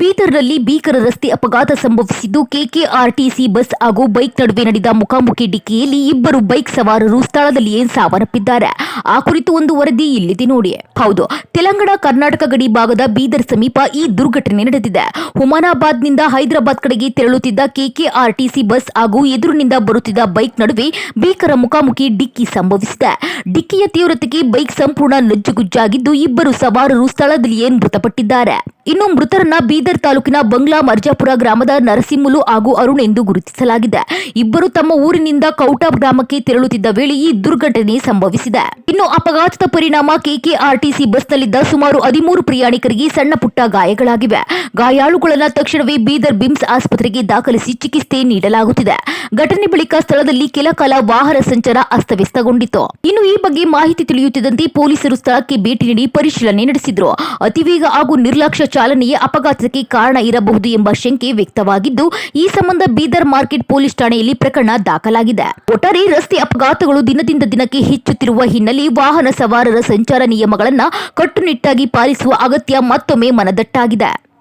ಬೀದರ್ನಲ್ಲಿ ಭೀಕರ ರಸ್ತೆ ಅಪಘಾತ ಸಂಭವಿಸಿದ್ದು ಕೆಕೆಆರ್ಟಿಸಿ ಬಸ್ ಹಾಗೂ ಬೈಕ್ ನಡುವೆ ನಡೆದ ಮುಖಾಮುಖಿ ಡಿಕ್ಕಿಯಲ್ಲಿ ಇಬ್ಬರು ಬೈಕ್ ಸವಾರರು ಸ್ಥಳದಲ್ಲಿಯೇ ಸಾವನ್ನಪ್ಪಿದ್ದಾರೆ. ಆ ಕುರಿತು ಒಂದು ವರದಿ ಇಲ್ಲಿದೆ ನೋಡಿ. ಹೌದು, ತೆಲಂಗಾಣ ಕರ್ನಾಟಕ ಗಡಿ ಭಾಗದ ಬೀದರ್ ಸಮೀಪ ಈ ದುರ್ಘಟನೆ ನಡೆದಿದೆ. ಹುಮನಾಬಾದ್ನಿಂದ ಹೈದರಾಬಾದ್ ಕಡೆಗೆ ತೆರಳುತ್ತಿದ್ದ ಕೆಕೆಆರ್ಟಿಸಿ ಬಸ್ ಹಾಗೂ ಎದುರಿನಿಂದ ಬರುತ್ತಿದ್ದ ಬೈಕ್ ನಡುವೆ ಭೀಕರ ಮುಖಾಮುಖಿ ಡಿಕ್ಕಿ ಸಂಭವಿಸಿದೆ. ಡಿಕ್ಕಿಯ ತೀವ್ರತೆಗೆ ಬೈಕ್ ಸಂಪೂರ್ಣ ನಜ್ಜುಗುಜ್ಜಾಗಿದ್ದು ಇಬ್ಬರು ಸವಾರರು ಸ್ಥಳದಲ್ಲಿಯೇ ಮೃತಪಟ್ಟಿದ್ದಾರೆ. ಇನ್ನು ಮೃತರನ್ನ ಬೀದರ್ ತಾಲೂಕಿನ ಬಂಗ್ಲಾ ಮರ್ಜಾಪುರ ಗ್ರಾಮದ ನರಸಿಂಹುಲು ಹಾಗೂ ಅರುಣ್ ಎಂದು ಗುರುತಿಸಲಾಗಿದೆ. ಇಬ್ಬರು ತಮ್ಮ ಊರಿನಿಂದ ಕೌಟಾ ಗ್ರಾಮಕ್ಕೆ ತೆರಳುತ್ತಿದ್ದ ವೇಳೆ ಈ ದುರ್ಘಟನೆ ಸಂಭವಿಸಿದೆ. ಇನ್ನು ಅಪಘಾತದ ಪರಿಣಾಮ ಕೆಕೆಆರ್ಟಿಸಿ ಬಸ್ನಲ್ಲಿದ್ದ ಸುಮಾರು 13 ಪ್ರಯಾಣಿಕರಿಗೆ ಸಣ್ಣ ಪುಟ್ಟ ಗಾಯಗಳಾಗಿವೆ. ಗಾಯಾಳುಗಳನ್ನು ತಕ್ಷಣವೇ ಬೀದರ್ ಬಿಮ್ಸ್ ಆಸ್ಪತ್ರೆಗೆ ದಾಖಲಿಸಿ ಚಿಕಿತ್ಸೆ ನೀಡಲಾಗುತ್ತಿದೆ. ಘಟನೆ ಬಳಿಕ ಸ್ಥಳದಲ್ಲಿ ಕೆಲ ಕಾಲ ವಾಹನ ಸಂಚಾರ ಅಸ್ತವ್ಯಸ್ತಗೊಂಡಿತ್ತು. ಇನ್ನು ಈ ಬಗ್ಗೆ ಮಾಹಿತಿ ತಿಳಿಯುತ್ತಿದ್ದಂತೆ ಪೊಲೀಸರು ಸ್ಥಳಕ್ಕೆ ಭೇಟಿ ನೀಡಿ ಪರಿಶೀಲನೆ ನಡೆಸಿದ್ರು. ಅತಿವೇಗ ಹಾಗೂ ನಿರ್ಲಕ್ಷ್ಯ ಚಾಲನೆಯೇ ಅಪಘಾತಕ್ಕೆ ಕಾರಣ ಇರಬಹುದು ಎಂಬ ಶಂಕೆ ವ್ಯಕ್ತವಾಗಿದ್ದು, ಈ ಸಂಬಂಧ ಬೀದರ್ ಮಾರ್ಕೆಟ್ ಪೊಲೀಸ್ ಠಾಣೆಯಲ್ಲಿ ಪ್ರಕರಣ ದಾಖಲಾಗಿದೆ. ಒಟ್ಟಾರೆ ರಸ್ತೆ ಅಪಘಾತಗಳು ದಿನದಿಂದ ದಿನಕ್ಕೆ ಹೆಚ್ಚುತ್ತಿರುವ ಹಿನ್ನೆಲೆ ವಾಹನ ಸವಾರರ ಸಂಚಾರ ನಿಯಮಗಳನ್ನು ಕಟ್ಟುನಿಟ್ಟಾಗಿ ಪಾಲಿಸುವ ಅಗತ್ಯ ಮತ್ತೊಮ್ಮೆ ಮನದಟ್ಟಾಗಿದೆ.